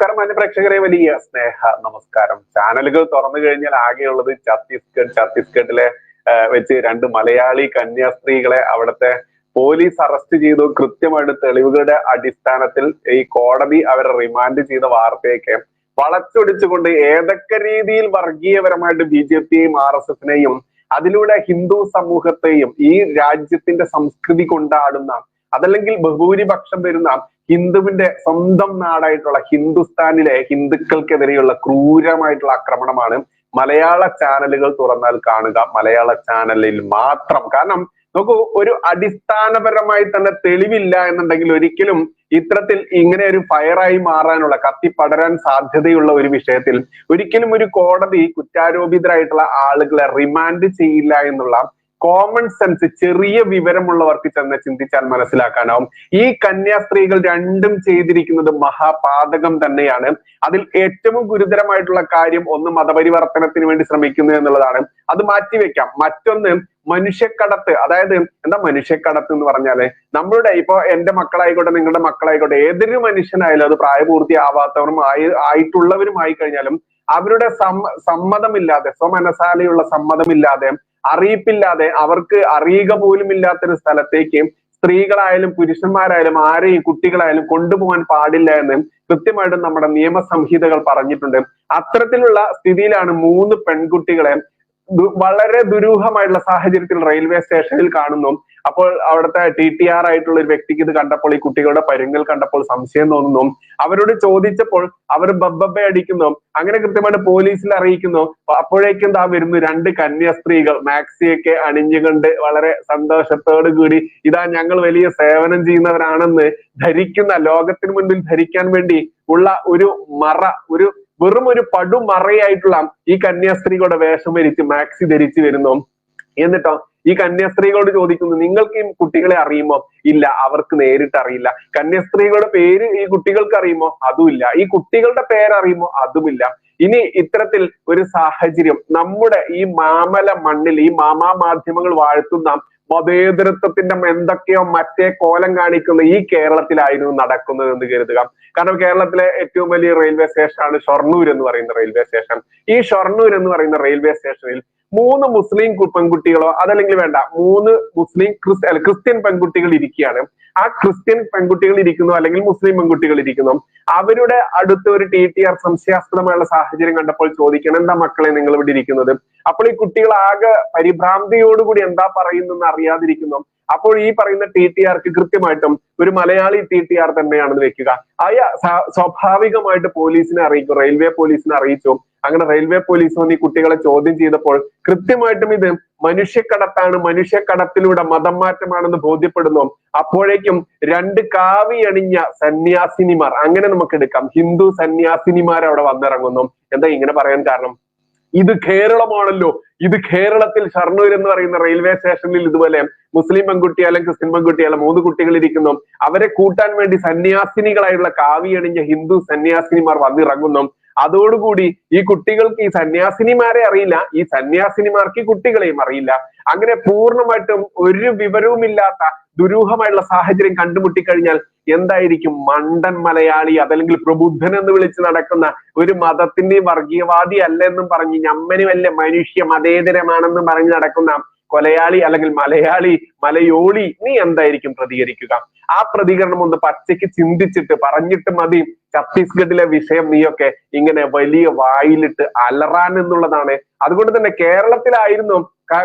നമസ്കാരം പ്രേക്ഷകരെ, വലിയ സ്നേഹ നമസ്കാരം. ചാനലുകൾ തുറന്നു കഴിഞ്ഞാൽ ആകെയുള്ളത് ഛത്തീസ്ഗഡിലെ വെച്ച് രണ്ട് മലയാളി കന്യാസ്ത്രീകളെ അവിടുത്തെ പോലീസ് അറസ്റ്റ് ചെയ്തു. കൃത്യമായിട്ട് തെളിവുകളുടെ അടിസ്ഥാനത്തിൽ ഈ കോടതി അവരെ റിമാൻഡ് ചെയ്ത വാർത്തയൊക്കെ വളച്ചൊടിച്ചുകൊണ്ട് ഏതൊക്കെ രീതിയിൽ വർഗീയപരമായിട്ട് BJP-യെയും RSS-നെയും അതിലൂടെ ഹിന്ദു സമൂഹത്തെയും ഈ രാജ്യത്തിന്റെ സംസ്കൃതി കൊണ്ടാടുന്ന അതല്ലെങ്കിൽ ബഹുഭൂരിപക്ഷം വരുന്ന ഹിന്ദുവിന്റെ സ്വന്തം നാടായിട്ടുള്ള ഹിന്ദുസ്ഥാനിലെ ഹിന്ദുക്കൾക്കെതിരെയുള്ള ക്രൂരമായിട്ടുള്ള ആക്രമണമാണ് മലയാള ചാനലുകൾ തുറന്നാൽ കാണുക. മലയാള ചാനലിൽ മാത്രം. കാരണം നോക്കൂ, ഒരു അടിസ്ഥാനപരമായി തന്നെ തെളിവില്ല എന്നുണ്ടെങ്കിൽ ഒരിക്കലും ഇത്തരത്തിൽ ഇങ്ങനെ ഒരു ഫയറായി മാറാനുള്ള, കത്തിപ്പടരാൻ സാധ്യതയുള്ള ഒരു വിഷയത്തിൽ ഒരിക്കലും ഒരു കോടതി കുറ്റാരോപിതരായിട്ടുള്ള ആളുകളെ റിമാൻഡ് ചെയ്യില്ല എന്നുള്ള കോമൺ സെൻസ് ചെറിയ വിവരമുള്ളവർക്ക് ചെന്ന് ചിന്തിച്ചാൽ മനസ്സിലാക്കാനാവും. ഈ കന്യാസ്ത്രീകൾ രണ്ടും ചെയ്തിരിക്കുന്നത് മഹാപാതകം തന്നെയാണ്. അതിൽ ഏറ്റവും ഗുരുതരമായിട്ടുള്ള കാര്യം ഒന്ന് മതപരിവർത്തനത്തിന് വേണ്ടി ശ്രമിക്കുന്നു എന്നുള്ളതാണ്. അത് മാറ്റിവെക്കാം. മറ്റൊന്ന് മനുഷ്യക്കടത്ത്. അതായത് എന്താ മനുഷ്യക്കടത്ത് എന്ന് പറഞ്ഞാല്, നമ്മളുടെ ഇപ്പൊ എന്റെ മക്കളായിക്കോട്ടെ, നിങ്ങളുടെ മക്കളായിക്കോട്ടെ, ഏതൊരു മനുഷ്യനായാലും അത് പ്രായപൂർത്തിയാവാത്തവരും ആയിട്ടുള്ളവരുമായി കഴിഞ്ഞാലും അവരുടെ സമ്മതമില്ലാതെ, സ്വമനസാലയുള്ള സമ്മതമില്ലാതെ, അറിയിപ്പില്ലാതെ, അവർക്ക് അറിയുക പോലും ഇല്ലാത്തൊരു സ്ഥലത്തേക്ക് സ്ത്രീകളായാലും പുരുഷന്മാരായാലും ആരെയും കുട്ടികളായാലും കൊണ്ടുപോകാൻ പാടില്ല എന്ന് കൃത്യമായിട്ടും നമ്മുടെ നിയമസംഹിതകൾ പറഞ്ഞിട്ടുണ്ട്. അത്തരത്തിലുള്ള സ്ഥിതിയിലാണ് 3 പെൺകുട്ടികളെ വളരെ ദുരൂഹമായിട്ടുള്ള സാഹചര്യത്തിൽ റെയിൽവേ സ്റ്റേഷനിൽ കാണുന്നു. അപ്പോൾ അവിടുത്തെ TTR ആയിട്ടുള്ള ഒരു വ്യക്തിക്ക് ഇത് കണ്ടപ്പോൾ, ഈ കുട്ടികളുടെ പരുങ്ങൽ കണ്ടപ്പോൾ സംശയം തോന്നുന്നു. അവരോട് ചോദിച്ചപ്പോൾ അവർ ബബ്ബ അടിക്കുന്നു. അങ്ങനെ കൃത്യമായിട്ട് പോലീസിൽ അറിയിക്കുന്നു. അപ്പോഴേക്കും വരുന്നു 2 കന്യാസ്ത്രീകൾ മാക്സിയൊക്കെ അണിഞ്ഞുകൊണ്ട് വളരെ സന്തോഷത്തോടു കൂടി ഇതാ ഞങ്ങൾ വലിയ സേവനം ചെയ്യുന്നവരാണെന്ന് ധരിക്കുന്ന, ലോകത്തിന് മുൻപിൽ ധരിക്കാൻ വേണ്ടി ഉള്ള ഒരു മറ, വെറും ഒരു പടുമറയായിട്ടുള്ള ഈ കന്യാസ്ത്രീകളുടെ വേഷം ധരിച്ച് മാക്സി ധരിച്ചു വരുന്നു. എന്നിട്ടോ ഈ കന്യാസ്ത്രീകളോട് ചോദിക്കുന്നു, നിങ്ങൾക്ക് ഈ കുട്ടികളെ അറിയുമോ? ഇല്ല, അവർക്ക് നേരിട്ട് അറിയില്ല. കന്യാസ്ത്രീകളുടെ പേര് ഈ കുട്ടികൾക്ക് അറിയുമോ? അതുമില്ല. ഈ കുട്ടികളുടെ പേരറിയുമോ? അതുമില്ല. ഇനി ഇത്തരത്തിൽ ഒരു സാഹചര്യം നമ്മുടെ ഈ മാമല മണ്ണിൽ, ഈ മാധ്യമങ്ങൾ വാഴ്ത്തുന്ന മതേതരത്വത്തിന്റെ എന്തൊക്കെയോ മറ്റേ കോലം കാണിക്കുന്ന ഈ കേരളത്തിലായിരുന്നു നടക്കുന്നത് എന്ന് കരുതുക. കാരണം കേരളത്തിലെ ഏറ്റവും വലിയ റെയിൽവേ സ്റ്റേഷനാണ് ഷൊർണൂർ എന്ന് പറയുന്ന റെയിൽവേ സ്റ്റേഷൻ. ഈ ഷൊർണൂർ എന്ന് പറയുന്ന റെയിൽവേ സ്റ്റേഷനിൽ 3 മുസ്ലിം പെൺകുട്ടികളോ അതല്ലെങ്കിൽ വേണ്ട 3 ക്രിസ്ത്യൻ പെൺകുട്ടികൾ ഇരിക്കുകയാണ്. ആ ക്രിസ്ത്യൻ പെൺകുട്ടികൾ ഇരിക്കുന്നു, അല്ലെങ്കിൽ മുസ്ലിം പെൺകുട്ടികൾ ഇരിക്കുന്നു. അവരുടെ അടുത്ത് ഒരു TTR സംശയാസ്പദമായുള്ള സാഹചര്യം കണ്ടപ്പോൾ ചോദിക്കണം, എന്താ മക്കളെ നിങ്ങൾ ഇവിടെ ഇരിക്കുന്നത്? അപ്പോൾ ഈ കുട്ടികൾ ആകെ പരിഭ്രാന്തിയോടുകൂടി എന്താ പറയുന്നെന്ന് അറിയാതിരിക്കുന്നു. അപ്പോൾ ഈ പറയുന്ന TTRക്ക് കൃത്യമായിട്ടും ഒരു മലയാളി TTR തന്നെയാണെന്ന് വെക്കുക. സ്വാഭാവികമായിട്ട് പോലീസിനെ അറിയിക്കും, റെയിൽവേ പോലീസിനെ അറിയിച്ചു. അങ്ങനെ റെയിൽവേ പോലീസ് വന്ന് ഈ കുട്ടികളെ ചോദ്യം ചെയ്തപ്പോൾ കൃത്യമായിട്ടും ഇത് മനുഷ്യക്കടത്താണ്, മനുഷ്യക്കടത്തിലൂടെ മതം മാറ്റമാണെന്ന് ബോധ്യപ്പെടുന്നു. അപ്പോഴേക്കും 2 കാവി അണിഞ്ഞ സന്യാസിനിമാർ, അങ്ങനെ നമുക്ക് എടുക്കാം, ഹിന്ദു സന്യാസിനിമാർ അവിടെ വന്നിറങ്ങുന്നു. എന്താ ഇങ്ങനെ പറയാൻ കാരണം? ഇത് കേരളമാണല്ലോ. ഇത് കേരളത്തിൽ ഷൊർണൂർ എന്ന് പറയുന്ന റെയിൽവേ സ്റ്റേഷനിൽ ഇതുപോലെ മുസ്ലിം പെൺകുട്ടി അല്ലെങ്കിൽ ക്രിസ്ത്യൻ പെൺകുട്ടി അല്ല 3 കുട്ടികൾ ഇരിക്കുന്നു. അവരെ കൂട്ടാൻ വേണ്ടി സന്യാസിനികളായുള്ള കാവി അണിഞ്ഞ ഹിന്ദു സന്യാസിനിമാർ വന്നിറങ്ങുന്നു. അതോടുകൂടി ഈ കുട്ടികൾക്ക് ഈ സന്യാസിനിമാരെ അറിയില്ല, ഈ സന്യാസിനിമാർക്ക് ഈ കുട്ടികളെയും അറിയില്ല. അങ്ങനെ പൂർണ്ണമായിട്ടും ഒരു വിവരവുമില്ലാത്ത ദുരൂഹമായുള്ള സാഹചര്യം കണ്ടുമുട്ടിക്കഴിഞ്ഞാൽ എന്തായിരിക്കും? മണ്ടൻ മലയാളി അതല്ലെങ്കിൽ പ്രബുദ്ധൻ എന്ന് വിളിച്ച് നടക്കുന്ന ഒരു മതത്തിന്റെ വർഗീയവാദി അല്ലെന്നും പറഞ്ഞ് ഞമ്മന് വല്ല മനുഷ്യ മതേതരമാണെന്നും പറഞ്ഞ് നടക്കുന്ന കൊലയാളി അല്ലെങ്കിൽ മലയോളി നീ എന്തായിരിക്കും പ്രതികരിക്കുക? ആ പ്രതികരണം ഒന്ന് പച്ചയ്ക്ക് ചിന്തിച്ചിട്ട് പറഞ്ഞിട്ട് മതി ഛത്തീസ്ഗഡിലെ വിഷയം നീയൊക്കെ ഇങ്ങനെ വലിയ വായിലിട്ട് അലറാൻ എന്നുള്ളതാണ്. അതുകൊണ്ട് തന്നെ കേരളത്തിലായിരുന്നു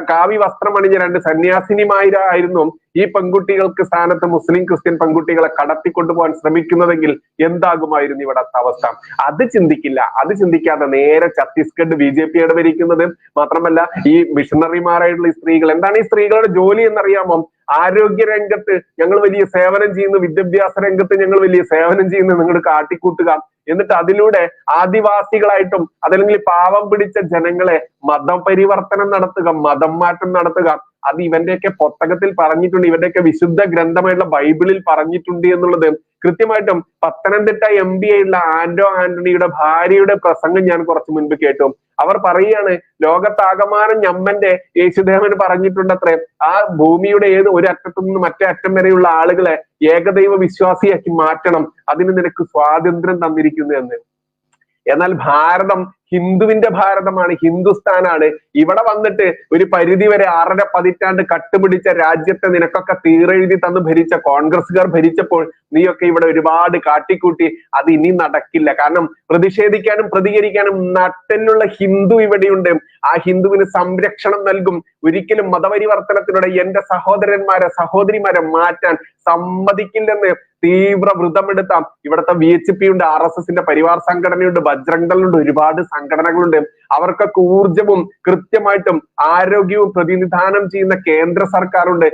കാവി വസ്ത്രം അണിഞ്ഞ 2 സന്യാസിനിമാരായിരുന്നു ഈ പെൺകുട്ടികൾക്ക് സ്ഥാനത്ത് മുസ്ലിം ക്രിസ്ത്യൻ പെൺകുട്ടികളെ കടത്തിക്കൊണ്ടുപോകാൻ ശ്രമിക്കുന്നതെങ്കിൽ എന്താകുമായിരുന്നു ഇവിടത്തെ അവസ്ഥ? അത് ചിന്തിക്കില്ല. അത് ചിന്തിക്കാതെ നേരെ ഛത്തീസ്ഗഡ് BJP-യുടെ ഭരിക്കുന്നത്. മാത്രമല്ല ഈ മിഷണറിമാരായിട്ടുള്ള ഈ സ്ത്രീകൾ, എന്താണ് ഈ സ്ത്രീകളുടെ ജോലി എന്നറിയാമോ? ആരോഗ്യ രംഗത്ത് ഞങ്ങൾ വലിയ സേവനം ചെയ്യുന്നു, വിദ്യാഭ്യാസ രംഗത്ത് ഞങ്ങൾ വലിയ സേവനം ചെയ്യുന്നു നിങ്ങൾ കാട്ടിക്കൂട്ടുക. എന്നിട്ട് അതിലൂടെ ആദിവാസികളായിട്ടും അതല്ലെങ്കിൽ പാവം പിടിച്ച ജനങ്ങളെ മതപരിവർത്തനം നടത്തുക, മതം മാറ്റം നടത്തുക. അത് ഇവന്റെയൊക്കെ പുസ്തകത്തിൽ പറഞ്ഞിട്ടുണ്ട്, ഇവന്റെയൊക്കെ വിശുദ്ധ ഗ്രന്ഥമായിട്ടുള്ള ബൈബിളിൽ പറഞ്ഞിട്ടുണ്ട് എന്നുള്ളത് കൃത്യമായിട്ടും പത്തനംതിട്ട MP ആയിട്ടുള്ള ആന്റോ ആന്റണിയുടെ ഭാര്യയുടെ പ്രസംഗം ഞാൻ കുറച്ചു മുൻപ് കേട്ടു. അവർ പറയുകയാണ്, ലോകത്താകമാനം ഞമ്മന്റെ യേശുദേവൻ പറഞ്ഞിട്ടുണ്ടത്രേ, ആ ഭൂമിയുടെ ഏത് ഒരു അറ്റത്തു നിന്ന് മറ്റേ അറ്റം വരെയുള്ള ആളുകളെ ഏകദൈവ വിശ്വാസിയാക്കി മാറ്റണം, അതിന് നിനക്ക് സ്വാതന്ത്ര്യം തന്നിരിക്കുന്നു എന്ന്. എന്നാൽ ഭാരതം ഹിന്ദുവിന്റെ ഭാരതമാണ്, ഹിന്ദുസ്ഥാനാണ്. ഇവിടെ വന്നിട്ട് ഒരു പരിധി വരെ 6.5 പതിറ്റാണ്ട് കട്ടുപിടിച്ച രാജ്യത്തെ നിനക്കൊക്കെ തീരെഴുതി തന്ന് ഭരിച്ച കോൺഗ്രസ്സുകാർ ഭരിച്ചപ്പോൾ നീയൊക്കെ ഇവിടെ ഒരുപാട് കാട്ടിക്കൂട്ടി. അത് ഇനി നടക്കില്ല. കാരണം പ്രതിഷേധിക്കാനും പ്രതികരിക്കാനും നട്ടെന്നുള്ള ഹിന്ദു ഇവിടെയുണ്ട്. ആ ഹിന്ദുവിന് സംരക്ഷണം നൽകും. ഒരിക്കലും മതപരിവർത്തനത്തിലൂടെ എന്റെ സഹോദരന്മാരെ സഹോദരിമാരെ മാറ്റാൻ സമ്മതിക്കില്ലെന്ന് തീവ്ര വ്രതമെടുത്ത ഇവിടുത്തെ VHP ഉണ്ട്, RSSന്റെ പരിവാർ സംഘടനയുണ്ട്, ബജ്രംഗ് ദളുണ്ട്, ഒരുപാട് സംഘടനകളുണ്ട്. അവർക്കൊക്കെ ഊർജവും കൃത്യമായിട്ടും ആരോഗ്യവും പ്രതിനിധാനം ചെയ്യുന്ന കേന്ദ്ര സർക്കാരുണ്ട്.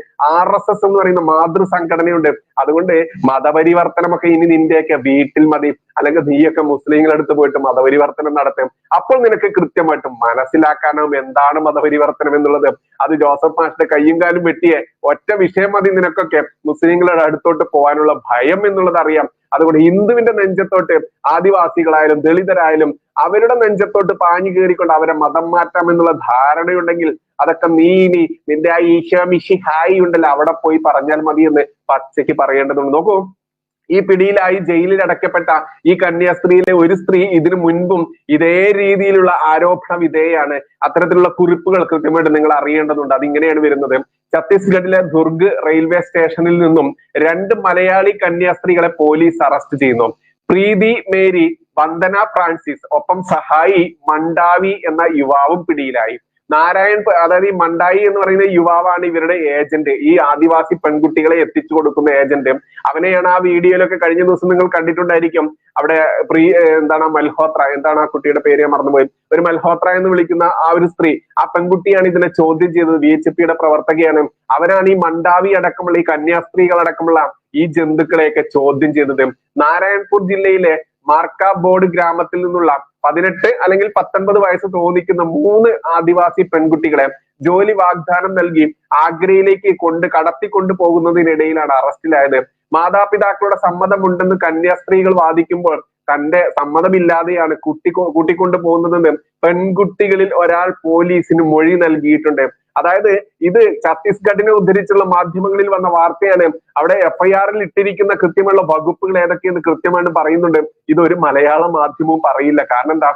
RSS എന്ന് പറയുന്ന മാതൃ സംഘടനയുണ്ട്. അതുകൊണ്ട് മതപരിവർത്തനമൊക്കെ ഇനി നിന്റെയൊക്കെ വീട്ടിൽ മതി, അല്ലെങ്കിൽ നീയൊക്കെ മുസ്ലിങ്ങളുടെ അടുത്ത് പോയിട്ട് മതപരിവർത്തനം നടത്തും. അപ്പോൾ നിനക്ക് കൃത്യമായിട്ടും മനസ്സിലാക്കാനാവും എന്താണ് മതപരിവർത്തനം എന്നുള്ളത്. അത് ജോസഫ് മാഷിന്റെ കയ്യും കാലും വെട്ടിയെ ഒറ്റ വിഷയം മതി നിനക്കൊക്കെ മുസ്ലിങ്ങളുടെ അടുത്തോട്ട് പോകാനുള്ള ഭയം എന്നുള്ളത് അറിയാം. അതുകൊണ്ട് ഹിന്ദുവിന്റെ നെഞ്ചത്തോട്ട് ആദിവാസികളായാലും ദളിതരായാലും അവരുടെ നെഞ്ചത്തോട്ട് പാഞ്ഞു കയറിക്കൊണ്ട് അവരെ മതം മാറ്റാം എന്നുള്ള ധാരണയുണ്ടെങ്കിൽ അതൊക്കെ നിന്റെ ആ ഈശോമിശിഹായി ഉണ്ടല്ലോ അവിടെ പോയി പറഞ്ഞാൽ മതി എന്ന് പച്ചയ്ക്ക് പറയേണ്ടതുണ്ട്. നോക്കൂ, ഈ പിടിയിലായി ജയിലിൽ അടയ്ക്കപ്പെട്ട ഈ കന്യാസ്ത്രീയിലെ ഒരു സ്ത്രീ ഇതിനു മുൻപും ഇതേ രീതിയിലുള്ള ആരോപണ വിധേയാണ്. അത്തരത്തിലുള്ള കുറിപ്പുകൾ കൃത്യമായിട്ട് നിങ്ങൾ അറിയേണ്ടതുണ്ട്. അതിങ്ങനെയാണ് വരുന്നത്. ഛത്തീസ്ഗഡിലെ ദുർഗ് റെയിൽവേ സ്റ്റേഷനിൽ നിന്നും 2 മലയാളി കന്യാസ്ത്രീകളെ പോലീസ് അറസ്റ്റ് ചെയ്യുന്നു. പ്രീതി മേരി, വന്ദന ഫ്രാൻസിസ്, ഒപ്പം സഹായി മണ്ടാവി എന്ന യുവാവും പിടിയിലായി. നാരായൺ, അതായത് ഈ മണ്ടായി എന്ന് പറയുന്ന യുവാവാണ് ഇവരുടെ ഏജന്റ്, ഈ ആദിവാസി പെൺകുട്ടികളെ എത്തിച്ചു കൊടുക്കുന്ന ഏജന്റ്. അവനെയാണ് ആ വീഡിയോയിലൊക്കെ കഴിഞ്ഞ ദിവസം നിങ്ങൾ കണ്ടിട്ടുണ്ടായിരിക്കും. അവിടെ മൽഹോത്ര, എന്താണ് ആ കുട്ടിയുടെ പേര് ഞാൻ മറന്നുപോയി, ഒരു മൽഹോത്ര എന്ന് വിളിക്കുന്ന ആ ഒരു സ്ത്രീ, ആ പെൺകുട്ടിയാണ് ഇതിനെ ചോദ്യം ചെയ്തത്. VHPയുടെ പ്രവർത്തകയാണ്. അവരാണ് ഈ മണ്ടാവി അടക്കമുള്ള ഈ കന്യാസ്ത്രീകൾ അടക്കമുള്ള ഈ ജന്തുക്കളെയൊക്കെ ചോദ്യം ചെയ്തത്. നാരായൺപൂർ ജില്ലയിലെ മാർക്കാബോർഡ് ഗ്രാമത്തിൽ നിന്നുള്ള 18 അല്ലെങ്കിൽ 19 വയസ്സ് തോന്നിക്കുന്ന 3 ആദിവാസി പെൺകുട്ടികളെ ജോലി വാഗ്ദാനം നൽകി ആഗ്രയിലേക്ക് കടത്തിക്കൊണ്ടു പോകുന്നതിനിടയിലാണ് അറസ്റ്റിലായത്. മാതാപിതാക്കളുടെ സമ്മതമുണ്ടെന്ന് കന്യാസ്ത്രീകൾ വാദിക്കുമ്പോൾ തന്റെ സമ്മതമില്ലാതെയാണ് കൂട്ടിക്കൊണ്ടു പോകുന്നതെന്ന് പെൺകുട്ടികളിൽ ഒരാൾ പോലീസിന് മൊഴി നൽകിയിട്ടുണ്ട്. അതായത് ഇത് ഛത്തീസ്ഗഡിനെ ഉദ്ധരിച്ചുള്ള മാധ്യമങ്ങളിൽ വന്ന വാർത്തയാണ്. അവിടെ FIR-ൽ ഇട്ടിരിക്കുന്ന കൃത്യമുള്ള വകുപ്പുകൾ ഏതൊക്കെയെന്ന് കൃത്യമായിട്ട് പറയുന്നുണ്ട്. ഇതൊരു മലയാള മാധ്യമവും പറയില്ല. കാരണം എന്താ,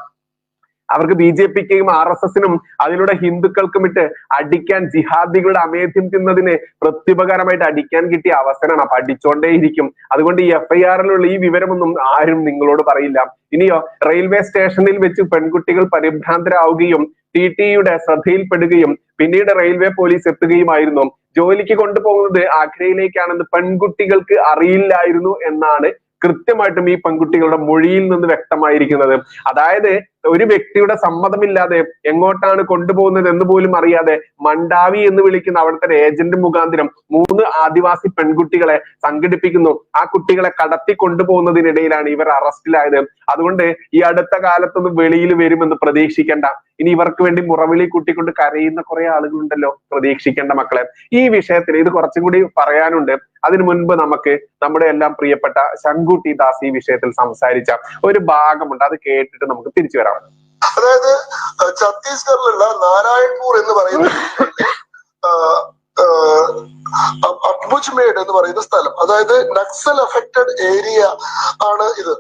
അവർക്ക് BJPക്കും RSSനും അതിലൂടെ ഹിന്ദുക്കൾക്കും ഇട്ട് അടിക്കാൻ, ജിഹാദികളുടെ അമേധ്യം തിന്നതിന് പ്രത്യുപകാരമായിട്ട് അടിക്കാൻ കിട്ടിയ അവസരമാണ്. അപ്പൊ അടിച്ചോണ്ടേയിരിക്കും. അതുകൊണ്ട് ഈ FIR-ലുള്ള ഈ വിവരമൊന്നും ആരും നിങ്ങളോട് പറയില്ല. ഇനിയോ, റെയിൽവേ സ്റ്റേഷനിൽ വെച്ച് പെൺകുട്ടികൾ പരിഭ്രാന്തരാവുകയും TTയുടെ ശ്രദ്ധയിൽപ്പെടുകയും പിന്നീട് റെയിൽവേ പോലീസ് എത്തുകയുമായിരുന്നു. ജോലിക്ക് കൊണ്ടുപോകുന്നത് ആഗ്രയിലേക്കാണെന്ന് പെൺകുട്ടികൾക്ക് അറിയില്ലായിരുന്നു എന്നാണ് കൃത്യമായിട്ടും ഈ പെൺകുട്ടികളുടെ മൊഴിയിൽ നിന്ന് വ്യക്തമായിരിക്കുന്നത്. അതായത് ഒരു വ്യക്തിയുടെ സമ്മതമില്ലാതെ എങ്ങോട്ടാണ് കൊണ്ടുപോകുന്നത് എന്ന് പോലും അറിയാതെ മണ്ടാവി എന്ന് വിളിക്കുന്ന അവിടുത്തെ ഏജന്റ് മുഖാന്തരം 3 ആദിവാസി പെൺകുട്ടികളെ സംഘടിപ്പിക്കുന്നു. ആ കുട്ടികളെ കടത്തി കൊണ്ടുപോകുന്നതിനിടയിലാണ് ഇവർ അറസ്റ്റിലായത്. അതുകൊണ്ട് ഈ അടുത്ത കാലത്തൊന്നും വെളിയിൽ വരുമെന്ന് പ്രതീക്ഷിക്കേണ്ട. ഇനി ഇവർക്ക് വേണ്ടി മുറവിളി കൂട്ടിക്കൊണ്ട് കരയുന്ന കുറെ ആളുകളുണ്ടല്ലോ, പ്രതീക്ഷിക്കേണ്ട മക്കളെ. ഈ വിഷയത്തിൽ ഇത് കുറച്ചും കൂടി പറയാനുണ്ട്. അതിനു മുൻപ് നമുക്ക് നമ്മുടെ എല്ലാം പ്രിയപ്പെട്ട ശങ്കുട്ടി ദാസ് ഈ വിഷയത്തിൽ സംസാരിച്ച ഒരു ഭാഗമുണ്ട്, അത് കേട്ടിട്ട് നമുക്ക് തിരിച്ചു വരാം. അതായത് ഛത്തീസ്ഗഡിലുള്ള നാരായൺപൂർ എന്ന് പറയുന്ന അംബുജ്മേഡ് എന്ന് പറയുന്ന സ്ഥലം, അതായത് നക്സൽ അഫക്റ്റഡ് ഏരിയ ആണ് ഇത്.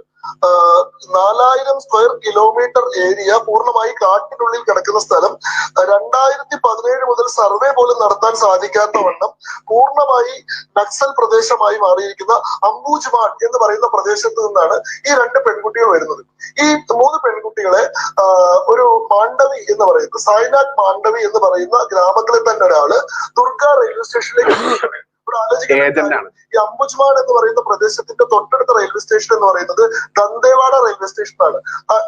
4000 സ്ക്വയർ കിലോമീറ്റർ ഏരിയ പൂർണ്ണമായി കാട്ടിനുള്ളിൽ കിടക്കുന്ന സ്ഥലം. 2017 മുതൽ സർവേ പോലും നടത്താൻ സാധിക്കാത്ത വണ്ണം പൂർണ്ണമായി നക്സൽ പ്രദേശമായി മാറിയിരിക്കുന്ന അംബുജ്മാഡ് എന്ന് പറയുന്ന പ്രദേശത്ത് നിന്നാണ് ഈ 2 പെൺകുട്ടികൾ വരുന്നത്. ഈ 3 പെൺകുട്ടികളെ ഒരു മാണ്ഡവി എന്ന് പറയുന്ന സായ്നാഥ് മാണ്ഡവി എന്ന് പറയുന്ന ഗ്രാമത്തിലെ തന്നെ ഒരാള് ദുർഗ റെയിൽവേ സ്റ്റേഷനിലേക്ക് ഈ അംബുജ്മാഡ് എന്ന് പറയുന്ന പ്രദേശത്തിന്റെ തൊട്ടടുത്ത റെയിൽവേ സ്റ്റേഷൻ എന്ന് പറയുന്നത് ദന്തേവാഡ റെയിൽവേ സ്റ്റേഷനാണ്.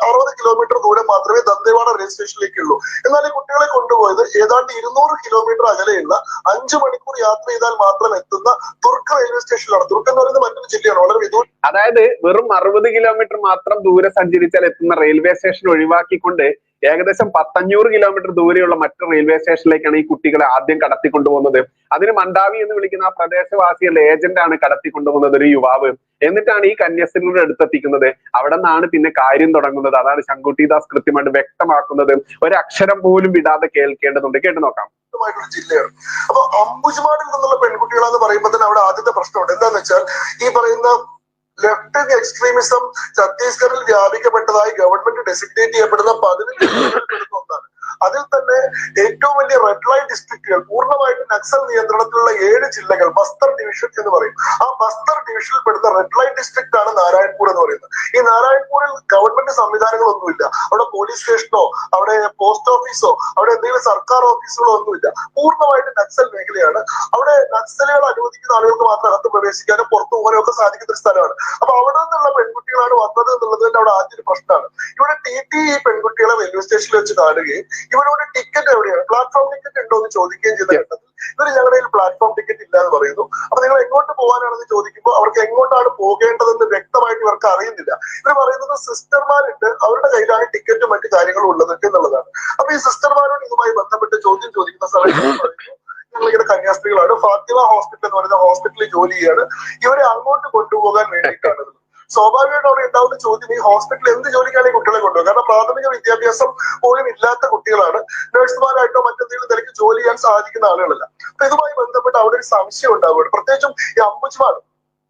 60 കിലോമീറ്റർ ദൂരം മാത്രമേ ദന്തേവാഡ റെയിൽവേ സ്റ്റേഷനിലേക്കുള്ളൂ. എന്നാൽ ഈ കുട്ടികളെ കൊണ്ടുപോയത് ഏതാണ്ട് 200 കിലോമീറ്റർ അകലെയുള്ള 5 മണിക്കൂർ യാത്ര ചെയ്താൽ മാത്രം എത്തുന്ന ദുർഗ് റെയിൽവേ സ്റ്റേഷനിലാണ്. ദുർഗ് എന്ന് പറയുന്നത് മറ്റൊരു ജില്ലയാണ്, വളരെ വിദൂരം. അതായത് വെറും 60 കിലോമീറ്റർ മാത്രം ദൂരെ സഞ്ചരിച്ചാൽ എത്തുന്ന റെയിൽവേ സ്റ്റേഷൻ ഒഴിവാക്കിക്കൊണ്ട് ഏകദേശം 1,500 കിലോമീറ്റർ ദൂരെയുള്ള മറ്റു റെയിൽവേ സ്റ്റേഷനിലേക്കാണ് ഈ കുട്ടികളെ ആദ്യം കടത്തിക്കൊണ്ടുപോകുന്നത്. അതിന് മണ്ടാവി എന്ന് വിളിക്കുന്ന ആ പ്രദേശവാസികളുടെ ഏജന്റാണ് കടത്തിക്കൊണ്ടുപോകുന്നത്, ഒരു യുവാവ്. എന്നിട്ടാണ് ഈ കന്യാസ്ത്രീകളുടെ അടുത്തെത്തിക്കുന്നത്. അവിടെ നിന്നാണ് പിന്നെ കാര്യം തുടങ്ങുന്നത്. അതാണ് ശങ്കുട്ടിദാസ് കൃത്യമായിട്ട് വ്യക്തമാക്കുന്നത്. ഒരക്ഷരം പോലും വിടാതെ കേൾക്കേണ്ടതുണ്ട്. കേട്ടു നോക്കാം. ജില്ലയാണ്. അപ്പൊ അംബുജ്മാനിൽ നിന്നുള്ള പെൺകുട്ടികളെന്ന് പറയുമ്പോൾ തന്നെ അവിടെ ആദ്യത്തെ പ്രശ്നമുണ്ട്. എന്താന്ന് വെച്ചാൽ ഈ പറയുന്ന ലെഫ്റ്റ് വിംഗ് എക്സ്ട്രീമിസം ഛത്തീസ്ഗഡിൽ വ്യാപിക്കപ്പെട്ടതായി ഗവൺമെന്റ് ഡെസിഗ്നേറ്റ് ചെയ്യപ്പെടുന്ന 15 ജില്ലകളിൽ ഒന്നാണ്. അതിൽ തന്നെ ഏറ്റവും വലിയ റെഡ് ലൈൻ ഡിസ്ട്രിക്റ്റുകൾ, പൂർണ്ണമായിട്ടും നക്സൽ നിയന്ത്രണത്തിലുള്ള 7 ജില്ലകൾ, ബസ്തർ ഡിവിഷൻ എന്ന് പറയും. ആ ബസ്തർ ഡിവിഷനിൽ പെടുന്ന റെഡ് ലൈൻ ഡിസ്ട്രിക്റ്റ് ആണ് നാരായൺപൂർ എന്ന് പറയുന്നത്. ഈ നാരായൺപൂരിൽ ഗവൺമെന്റ് സംവിധാനങ്ങളൊന്നുമില്ല. അവിടെ പോലീസ് സ്റ്റേഷനോ അവിടെ പോസ്റ്റ് ഓഫീസോ അവിടെ എന്തെങ്കിലും സർക്കാർ ഓഫീസുകളോ ഒന്നുമില്ല. പൂർണ്ണമായിട്ടും നക്സൽ മേഖലയാണ്. അവിടെ നക്സലുകൾ അനുവദിക്കുന്ന ആളുകൾക്ക് മാത്രം അകത്ത് പ്രവേശിക്കാനും പുറത്തു പോകാനും ഒക്കെ സാധിക്കുന്ന ഒരു സ്ഥലമാണ്. അപ്പൊ അവിടെ നിന്നുള്ള പെൺകുട്ടികളാണ് വന്നത് എന്നുള്ളത് തന്നെ അവിടെ ആദ്യം പ്രശ്നമാണ്. ഇവിടെ ഈ പെൺകുട്ടികളെ റെയിൽവേ സ്റ്റേഷനിൽ വെച്ച് കാണുകയും ഇവരോട് ടിക്കറ്റ് എവിടെയാണ്, പ്ലാറ്റ്ഫോം ടിക്കറ്റ് ഉണ്ടോ എന്ന് ചോദിക്കുകയും ചെയ്ത ഘട്ടത്തിൽ ഇവർ ഞങ്ങളുടെ കയ്യിൽ പ്ലാറ്റ്ഫോം ടിക്കറ്റ് ഇല്ല എന്ന് പറയുന്നു. അപ്പൊ നിങ്ങൾ എങ്ങോട്ട് പോകാനാണെന്ന് ചോദിക്കുമ്പോൾ അവർക്ക് എങ്ങോട്ടാണ് പോകേണ്ടതെന്ന് വ്യക്തമായിട്ട് ഇവർക്ക് അറിയുന്നില്ല. ഇവർ പറയുന്നത് സിസ്റ്റർമാരുണ്ട്, അവരുടെ കയ്യിലാണ് ടിക്കറ്റും മറ്റു കാര്യങ്ങളും ഉള്ളത് എന്നുള്ളതാണ്. അപ്പൊ ഈ സിസ്റ്റർമാരോട് ഇതുമായി ബന്ധപ്പെട്ട് ചോദ്യം ചോദിക്കുന്ന സമയത്ത് ഞങ്ങളിങ്ങനെ കന്യാസ്ത്രീകളാണ്, ഫാത്തിമ ഹോസ്പിറ്റൽ എന്ന് പറയുന്ന ഹോസ്പിറ്റലിൽ ജോലി ചെയ്യാണ്, ഇവരെ അങ്ങോട്ട് കൊണ്ടുപോകാൻ വേണ്ടിയിട്ടാണ്. സ്വാഭാവികമായിട്ട് അവിടെ ഉണ്ടാവുന്ന ചോദ്യം, ഈ ഹോസ്പിറ്റലിൽ എന്ത് ജോലിക്കാണ് ഈ കുട്ടികളെ കൊണ്ടുപോകുക? കാരണം പ്രാഥമിക വിദ്യാഭ്യാസം പോലും ഇല്ലാത്ത കുട്ടികളാണ്. നഴ്സുമാരായിട്ടോ മറ്റെന്തെങ്കിലും നിലയ്ക്ക് ജോലി ചെയ്യാൻ സാധിക്കുന്ന ആളുകളല്ല. അപ്പൊ ഇതുമായി ബന്ധപ്പെട്ട് അവിടെ ഒരു സംശയം ഉണ്ടാവുകയാണ്. പ്രത്യേകിച്ചും ഈ അംബുജ്മാൻ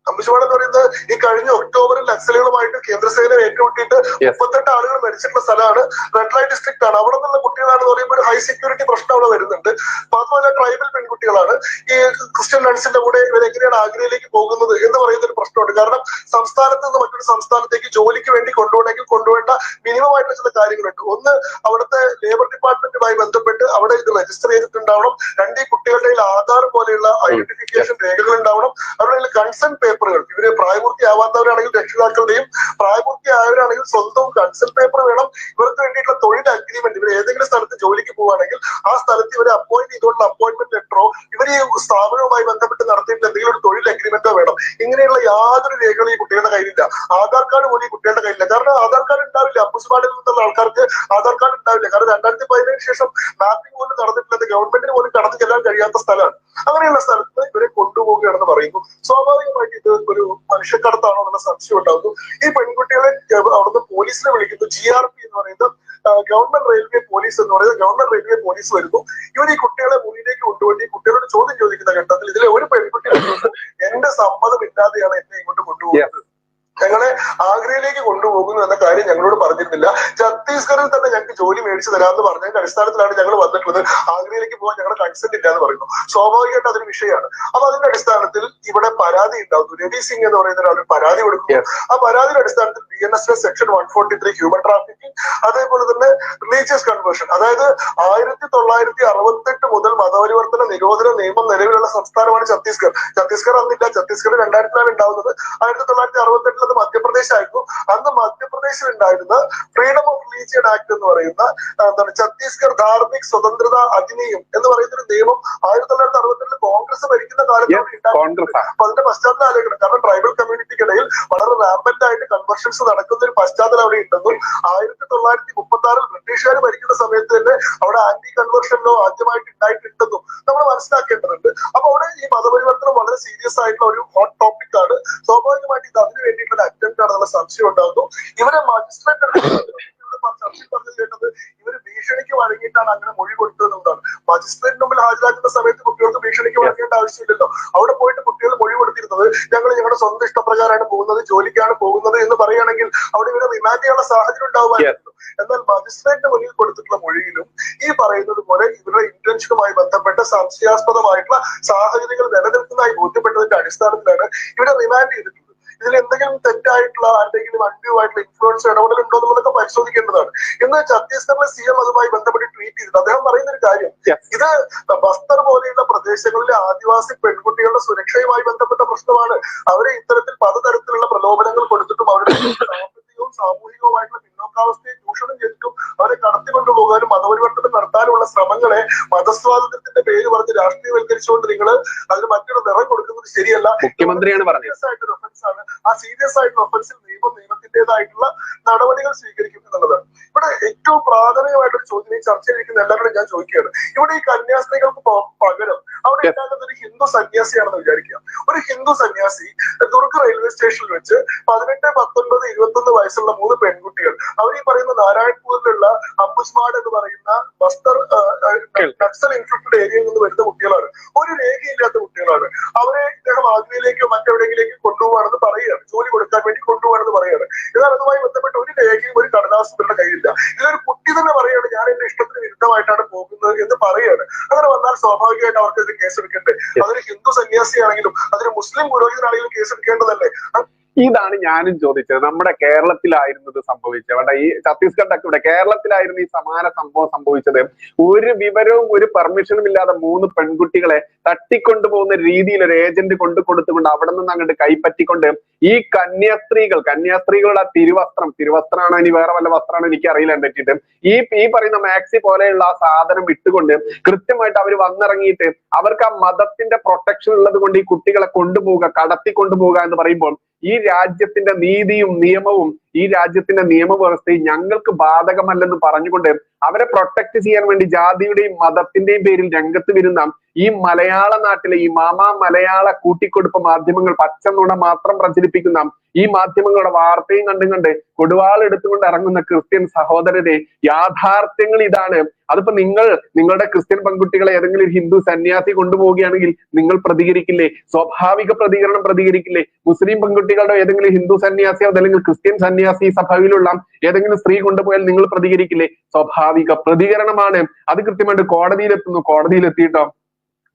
എന്ന് പറയുന്നത് ഈ കഴിഞ്ഞ ഒക്ടോബറിൽ നക്സലുകളുമായിട്ട് കേന്ദ്രസേന ഏറ്റുമുട്ടിയിട്ട് 38 ആളുകൾ മരിച്ചിട്ടുള്ള സ്ഥലമാണ്. റെഡ് ലൈറ്റ് ഡിസ്ട്രിക്ട് ആണ്. അവിടെ നിന്നുള്ള കുട്ടികളാണെന്ന് പറയുമ്പോൾ ഒരു ഹൈ സെക്യൂരിറ്റി പ്രശ്നം അവിടെ വരുന്നുണ്ട്. മാത്രമല്ല ട്രൈബൽ പെൺകുട്ടികളാണ്. ഈ ക്രിസ്ത്യൻ നൺസിന്റെ കൂടെ ഇവരെങ്ങനെയാണ് ആഗ്രയിലേക്ക് പോകുന്നത് എന്ന് പറയുന്ന ഒരു പ്രശ്നമുണ്ട്. കാരണം സംസ്ഥാനത്ത് നിന്ന് മറ്റൊരു സംസ്ഥാനത്തേക്ക് ജോലിക്ക് വേണ്ടി കൊണ്ടുപോകണമെങ്കിൽ കൊണ്ടുപോകേണ്ട മിനിമം ആയിട്ടുള്ള ചില കാര്യങ്ങളുണ്ട്. ഒന്ന്, അവിടുത്തെ ലേബർ ഡിപ്പാർട്ട്മെന്റുമായി ബന്ധപ്പെട്ട് അവിടെ ഇത് രജിസ്റ്റർ ചെയ്തിട്ടുണ്ടാവണം. രണ്ട്, ഈ കുട്ടികളുടെ ആധാർ പോലെയുള്ള ഐഡന്റിഫിക്കേഷൻ രേഖകൾ ഉണ്ടാവണം. അവരുടെ കൺസെന്റ് പേപ്പറുകൾ, ഇവര് പ്രായപൂർത്തിയാവാത്തവരാണെങ്കിൽ രക്ഷിതാക്കളുടെയും പ്രായപൂർത്തിയായവരാണെങ്കിൽ സ്വന്തം കൺസെന്റ് പേപ്പർ വേണം. ഇവർക്ക് വേണ്ടിയിട്ടുള്ള തൊഴിൽ അഗ്രിമെന്റ്, ഇവർ ഏതെങ്കിലും സ്ഥലത്ത് ജോലിക്ക് പോവുകയാണെങ്കിൽ ആ സ്ഥലത്ത് ഇവരെ അപ്പോയിന്റ് ചെയ്തുകൊണ്ടുള്ള അപ്പോയിന്റ്മെന്റ് ലെറ്ററോ ഇവർ ഈ സ്ഥാപനവുമായി ബന്ധപ്പെട്ട് നടത്തിയിട്ട് എന്തെങ്കിലും ഒരു തൊഴിൽ അഗ്രിമെന്റോ വേണം. ഇങ്ങനെയുള്ള യാതൊരു രേഖകളും ഈ കുട്ടികളുടെ കയ്യിലില്ല. ആധാർ കാർഡ് പോലും ഈ കുട്ടികളുടെ കയ്യിലില്ല. കാരണം ആധാർ കാർഡ് ഉണ്ടാവില്ല. അംബുജ്മാനിൽ നിന്നുള്ള ആൾക്കാർക്ക് ആധാർ കാർഡ് ഉണ്ടാവില്ല. കാരണം 2017 ശേഷം മാപ്പിംഗ് പോലും നടന്നിട്ടില്ല. ഗവൺമെന്റിന് പോലും കടന്നു ചെല്ലാൻ കഴിയാത്ത സ്ഥലമാണ്. അങ്ങനെയുള്ള സ്ഥലത്ത് ഇവരെ കൊണ്ടുപോവുകയാണെന്ന് പറയുന്നു. സ്വാഭാവികമായിട്ട് ഇത് ഒരു മനുഷ്യക്കടത്താണോ എന്നുള്ള സംശയം ഉണ്ടാകുന്നു. ഈ പെൺകുട്ടികളെ അവിടുന്ന് പോലീസിനെ വിളിക്കുന്നു. GRP എന്ന് പറയുന്നത് ഗവൺമെന്റ് റെയിൽവേ പോലീസ് എന്ന് പറയുന്നത് ഗവൺമെന്റ് റെയിൽവേ പോലീസ് വരുന്നു. ഇവർ ഈ കുട്ടികളെ മുന്നിലേക്ക് കൊണ്ടുപോയി കുട്ടികളോട് ചോദ്യം ചോദിക്കുന്ന ഘട്ടത്തിൽ ഇതിലെ ഒരു പെൺകുട്ടി എന്റെ സമ്മതം ഇല്ലാതെയാണ് എന്നെ ഇങ്ങോട്ട് കൊണ്ടുപോകുന്നത്, ഞങ്ങളെ ആഗ്രയിലേക്ക് കൊണ്ടുപോകുന്നു എന്ന കാര്യം ഞങ്ങളോട് പറഞ്ഞിരുന്നില്ല. ഛത്തീസ്ഗഡിൽ തന്നെ ഞങ്ങൾക്ക് ജോലി മേടിച്ചു തരാമെന്ന് പറഞ്ഞതിന്റെ അടിസ്ഥാനത്തിലാണ് ഞങ്ങൾ വന്നിട്ടുള്ളത്. ആഗ്രയിലേക്ക് പോകാൻ ഞങ്ങളുടെ കൺസെന്റ് ഇല്ല എന്ന് പറയുന്നു. സ്വാഭാവികമായിട്ട് അതൊരു വിഷയമാണ്. അപ്പൊ അതിന്റെ അടിസ്ഥാനത്തിൽ ഇവിടെ പരാതി ഉണ്ടാകുന്നു. രവി സിംഗ് എന്ന് പറയുന്ന ഒരാൾ പരാതി കൊടുക്കുന്നു. ആ പരാതിയുടെ അടിസ്ഥാനത്തിൽ BNSS സെക്ഷൻ 143 ഹ്യൂമൻ ട്രാഫിക്കിംഗ്, അതേപോലെ തന്നെ റിലീജിയസ് കൺവേർഷൻ, അതായത് 1968 മുതൽ മതപരിവർത്തന നിരോധന നിയമം നിലവിലുള്ള സംസ്ഥാനമാണ് ഛത്തീസ്ഗഡ്. ഛത്തീസ്ഗഡ് അന്നില്ല. ഛത്തീസ്ഗഡ് 2000-ലാണ് ഉണ്ടാവുന്നത്. 1968 അത് മധ്യപ്രദേശ് ആയിരുന്നു. അന്ന് മധ്യപ്രദേശിൽ ഉണ്ടായിരുന്ന ഫ്രീഡം ഓഫ് റിലീജിയൻ ആക്ട് എന്ന് പറയുന്ന ഛത്തീസ്ഗഡ് ധാർമ്മിക് സ്വതന്ത്രത അധിനിയം എന്ന് പറയുന്ന ഒരു നിയമം 1968 കോൺഗ്രസ് ഭരിക്കുന്ന കാലത്താണ് ഉണ്ടായിരുന്നത്. അപ്പൊ അതിന്റെ പശ്ചാത്തലം ആലോചിക്കണം. കാരണം ട്രൈബൽ കമ്മ്യൂണിറ്റിക്കിടയിൽ വളരെ റാമ്പന്റ് ആയിട്ട് കൺവെർഷൻസ് നടക്കുന്ന ഒരു പശ്ചാത്തലം അവിടെ ഉണ്ടെന്നും 1936 ബ്രിട്ടീഷുകാർ ഭരിക്കുന്ന സമയത്ത് തന്നെ അവിടെ ആന്റി കൺവെർഷൻ ലോ ആദ്യമായിട്ട് ഉണ്ടായിട്ടുണ്ടെന്നും നമ്മൾ മനസ്സിലാക്കേണ്ടതുണ്ട്. അപ്പൊ അവിടെ ഈ മതപരിവർത്തനം വളരെ സീരിയസ് ആയിട്ടുള്ള ഒരു ഹോട്ട് ടോപ്പിക് ആണ്. സ്വാഭാവികമായിട്ട് ഇത് അതിന് വേണ്ടിയിട്ടുള്ള അറ്റംപ്റ്റ് ആണെന്നുള്ള സംശയം ഉണ്ടാകുന്നു. ഇവരെ മജിസ്ട്രേറ്റ് ചർച്ചയിൽ പറഞ്ഞു കേട്ടത് ഇവര് ഭീഷണിക്ക് വഴങ്ങിയിട്ടാണ് അങ്ങനെ മൊഴി കൊടുത്തതെന്നാണ്. മജിസ്ട്രേറ്റ് മുമ്പിൽ ഹാജരാക്കുന്ന സമയത്ത് കുട്ടികൾക്ക് ഭീഷണിക്ക് വഴങ്ങേണ്ട ആവശ്യമില്ലല്ലോ. അവിടെ പോയിട്ട് കുട്ടികൾ മൊഴി കൊടുത്തിരുന്നത് ഞങ്ങൾ ഞങ്ങളുടെ സ്വന്തം ഇഷ്ടപ്രകാരമാണ് പോകുന്നത്, ജോലിക്കാണ് പോകുന്നത് എന്ന് പറയുകയാണെങ്കിൽ അവിടെ ഇവരെ റിമാൻഡ് ചെയ്യാനുള്ള സാഹചര്യം ഉണ്ടാവുമായിരുന്നു. എന്നാൽ മജിസ്ട്രേറ്റിന് മുന്നിൽ കൊടുത്തിട്ടുള്ള മൊഴിയിലും ഈ പറയുന്നത് പോലെ ഇവരുടെ ഇന്റൻഷനുമായി ബന്ധപ്പെട്ട സംശയാസ്പദമായിട്ടുള്ള സാഹചര്യങ്ങൾ നിലനിൽക്കുന്നതായി ബോധ്യപ്പെട്ടതിന്റെ അടിസ്ഥാനത്തിലാണ് ഇവരെ റിമാൻഡ് ചെയ്തിട്ടുള്ളത്. ഇതിൽ എന്തെങ്കിലും തെറ്റായിട്ടുള്ള എന്തെങ്കിലും അൺഡ്യൂ ഇൻഫ്ലുവൻസ് ഇടപെടലുണ്ടോ എന്നുള്ളതൊക്കെ പരിശോധിക്കേണ്ടതാണ്. ഇന്ന് ഛത്തീസ്ഗഡിലെ CM അതുമായി ബന്ധപ്പെട്ട് ട്വീറ്റ് ചെയ്തിട്ട് അദ്ദേഹം പറയുന്ന ഒരു കാര്യം, ഇത് ബസ്തർ പോലെയുള്ള പ്രദേശങ്ങളിലെ ആദിവാസി പെൺകുട്ടികളുടെ സുരക്ഷയുമായി ബന്ധപ്പെട്ട പ്രശ്നമാണ്. അവരെ ഇത്തരത്തിൽ പലതരത്തിലുള്ള പ്രലോഭനങ്ങൾ കൊടുത്തിട്ടും അവരുടെ സാമ്പത്തികവും സാമൂഹികവുമായിട്ടുള്ള പിന്നോക്കാവസ്ഥയെ ചൂഷണം ചെയ്തിട്ടും അവരെ കടത്തിക്കൊണ്ടുപോകാനും മതപരിവർത്തനം നടത്താനുമുള്ള ശ്രമങ്ങളെ മതസ്വാതന്ത്ര്യത്തിന്റെ പേര് പറഞ്ഞ് രാഷ്ട്രീയവൽക്കരിച്ചുകൊണ്ട് നിങ്ങൾ അതിന് മറ്റൊരു നിറം കൊടുക്കുന്നത് ശരിയല്ല. മുഖ്യമന്ത്രിയാണ് പറഞ്ഞത്. ആ സീരിയസ് ആയിട്ടുള്ള ഒഫൻസിൽ നിയമത്തിന്റെ അതിൻ്റെതായിട്ടുള്ള നടപടികൾ സ്വീകരിക്കും എന്നുള്ളത്. ഇവിടെ ഏറ്റവും പ്രാഥമികമായിട്ടൊരു ചോദ്യം ഈ ചർച്ചയിലിരിക്കുന്ന എല്ലാവരോടും ഞാൻ ചോദിക്കുകയാണ്. ഇവിടെ ഈ കന്യാസ്ത്രീകൾക്ക് പകരം അവിടെ ഉണ്ടാകുന്നത് ഒരു ഹിന്ദു സന്യാസിയാണെന്ന് വിചാരിക്കുക. ഒരു ഹിന്ദു സന്യാസി ദുർഗ് റെയിൽവേ സ്റ്റേഷനിൽ വെച്ച് 18, 19, 21 വയസ്സുള്ള 3 പെൺകുട്ടികൾ, അവർ ഈ പറയുന്ന നാരായൺപൂരിലുള്ള അംബുസ്മാഡ് എന്ന് പറയുന്ന ബസ്തർ നക്സൽ ഇൻഫ്ലിക്റ്റഡ് ഏരിയയിൽ നിന്ന് വരുന്ന കുട്ടികളാണ്. ഒരു രേഖയില്ലാത്ത കുട്ടികളാണ്. അവരെ ഇദ്ദേഹം ആഗ്രയിലേക്കോ മറ്റെവിടെയെങ്കിലേക്കോ കൊണ്ടുപോകാണെന്ന് പറയുകയാണ്, ജോലി കൊടുക്കാൻ വേണ്ടി കൊണ്ടുപോകാണെന്ന് പറയുകയാണ്. എന്നാൽ അതുമായി ബന്ധപ്പെട്ട് ഒരു രേഖയും ഒരു കടലാസും ഇവരുടെ കയ്യിലില്ല. ഇതിലൊരു കുട്ടി തന്നെ പറയുകയാണ് ഞാൻ എന്റെ ഇഷ്ടത്തിന് വിരുദ്ധമായിട്ടാണ് പോകുന്നത് എന്ന് പറയുകയാണ്. അങ്ങനെ വന്നാൽ സ്വാഭാവികമായിട്ട് അവർക്ക് ഇത് കേസെടുക്കണ്ടേ? അതൊരു ഹിന്ദു സന്യാസിയാണെങ്കിലും അതൊരു മുസ്ലിം പുരോഹിതനാണെങ്കിലും കേസെടുക്കേണ്ടതല്ലേ? ഇതാണ് ഞാനും ചോദിച്ചത്. നമ്മുടെ കേരളത്തിലായിരുന്നത് സംഭവിച്ചത്. അവിടെ ഈ ഛത്തീസ്ഗഡൊക്കെ ഇവിടെ കേരളത്തിലായിരുന്നു ഈ സമാന സംഭവം സംഭവിച്ചത്. ഒരു വിവരവും ഒരു പെർമിഷനും ഇല്ലാതെ 3 പെൺകുട്ടികളെ തട്ടിക്കൊണ്ടുപോകുന്ന രീതിയിൽ ഒരു ഏജന്റ് കൊടുത്തുകൊണ്ട് അവിടെ നിന്ന് അങ്ങോട്ട് കൈപ്പറ്റിക്കൊണ്ട് ഈ കന്യാസ്ത്രീകളുടെ തിരുവസ്ത്രമാണോ ഇനി വേറെ വല്ല വസ്ത്രമാണോ എനിക്ക് അറിയില്ല പറ്റിയിട്ട് ഈ പറയുന്ന മാക്സി പോലെയുള്ള ആ സാധനം ഇട്ടുകൊണ്ട് കൃത്യമായിട്ട് അവർ വന്നിറങ്ങിയിട്ട് അവർക്ക് ആ മതത്തിന്റെ പ്രൊട്ടക്ഷൻ ഉള്ളത് കൊണ്ട് ഈ കുട്ടികളെ കൊണ്ടുപോവുക, കടത്തിക്കൊണ്ടുപോവുക എന്ന് പറയുമ്പോൾ ഈ രാജ്യത്തിന്റെ നീതിയും നിയമവും ഈ രാജ്യത്തിന്റെ നിയമവ്യവസ്ഥയും ഞങ്ങൾക്ക് ബാധകമല്ലെന്ന് പറഞ്ഞുകൊണ്ട് അവരെ പ്രൊട്ടക്ട് ചെയ്യാൻ വേണ്ടി ജാതിയുടെയും മതത്തിന്റെയും പേരിൽ രംഗത്ത് വരുന്ന ഈ മലയാള നാട്ടിലെ ഈ മലയാള കൂട്ടിക്കൊടുപ്പ് മാധ്യമങ്ങൾ, പച്ചനുണ മാത്രം പ്രചരിപ്പിക്കുന്ന ഈ മാധ്യമങ്ങളുടെ വാർത്തയും കണ്ട് കൊടുവാൾ എടുത്തുകൊണ്ട് ഇറങ്ങുന്ന ക്രിസ്ത്യൻ സഹോദരരെ, യാഥാർത്ഥ്യങ്ങൾ ഇതാണ്. അതിപ്പോ നിങ്ങളുടെ ക്രിസ്ത്യൻ പെൺകുട്ടികളെ ഏതെങ്കിലും ഹിന്ദു സന്യാസി കൊണ്ടുപോവുകയാണെങ്കിൽ നിങ്ങൾ പ്രതികരിക്കില്ലേ? സ്വാഭാവിക പ്രതികരിക്കില്ലേ? മുസ്ലിം പെൺകുട്ടികളുടെ ഏതെങ്കിലും ഹിന്ദു സന്യാസിയോ അല്ലെങ്കിൽ ക്രിസ്ത്യൻ സന്യാസി സഭയിലുള്ള ഏതെങ്കിലും സ്ത്രീ കൊണ്ടുപോയാൽ നിങ്ങൾ പ്രതികരിക്കില്ലേ? സ്വാഭാവിക പ്രതികരണമാണ്. അത് കൃത്യമായിട്ട് കോടതിയിലെത്തിയിട്ടോ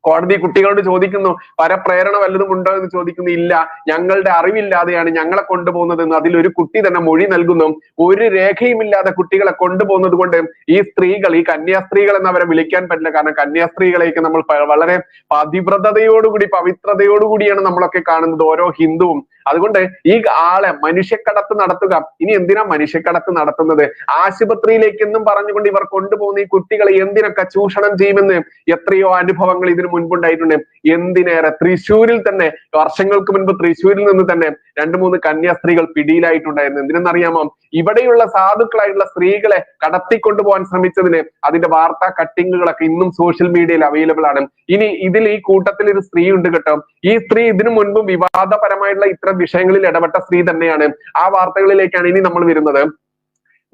കോടതി കുട്ടികളോട് ചോദിക്കുന്നു, പരപ്രേരണ വല്ലതും ഉണ്ടോ എന്ന് ചോദിക്കുന്നു. ഇല്ല, ഞങ്ങളുടെ അറിവില്ലാതെയാണ് ഞങ്ങളെ കൊണ്ടുപോകുന്നതെന്ന് അതിലൊരു കുട്ടി തന്നെ മൊഴി നൽകുന്നു. ഒരു രേഖയുമില്ലാതെ കുട്ടികളെ കൊണ്ടുപോകുന്നത് കൊണ്ട് ഈ സ്ത്രീകൾ, ഈ കന്യാസ്ത്രീകൾ എന്ന് അവരെ വിളിക്കാൻ പറ്റില്ല. കാരണം കന്യാസ്ത്രീകളെയൊക്കെ നമ്മൾ വളരെ പവിത്രതയോടുകൂടിയാണ് നമ്മളൊക്കെ കാണുന്നത്, ഓരോ ഹിന്ദുവും. അതുകൊണ്ട് ഈ ആളെ മനുഷ്യക്കടത്ത് നടത്തുക. ഇനി എന്തിനാ മനുഷ്യക്കടത്ത് നടത്തുന്നത്? ആശുപത്രിയിലേക്ക് എന്നും പറഞ്ഞുകൊണ്ട് ഇവർ കൊണ്ടുപോകുന്ന ഈ കുട്ടികളെ എന്തിനൊക്കെ ചൂഷണം ചെയ്യുമെന്ന് എത്രയോ അനുഭവങ്ങൾ ഇതിനു മുൻപുണ്ടായിട്ടുണ്ട്. എന്തിനേറെ തൃശ്ശൂരിൽ തന്നെ വർഷങ്ങൾക്ക് മുൻപ് തൃശ്ശൂരിൽ നിന്ന് തന്നെ 2-3 കന്യാസ്ത്രീകൾ പിടിയിലായിട്ടുണ്ടായിരുന്നു. എന്തിനെന്നറിയാമോ? ഇവിടെയുള്ള സാധുക്കളായിട്ടുള്ള സ്ത്രീകളെ കടത്തിക്കൊണ്ടുപോകാൻ ശ്രമിച്ചതിന് അതിന്റെ വാർത്താ കട്ടിങ്ങുകളൊക്കെ ഇന്നും സോഷ്യൽ മീഡിയയിൽ അവൈലബിൾ ആണ്. ഇനി ഈ കൂട്ടത്തിൽ ഒരു സ്ത്രീ ഉണ്ട് കേട്ടോ. ഈ സ്ത്രീ ഇതിനു മുൻപും വിവാദപരമായിട്ടുള്ള ഇത്തരം വിഷയങ്ങളിൽ ഇടപെട്ട സ്ത്രീ തന്നെയാണ്. ആ വാർത്തകളിലേക്കാണ് ഇനി നമ്മൾ വരുന്നത്.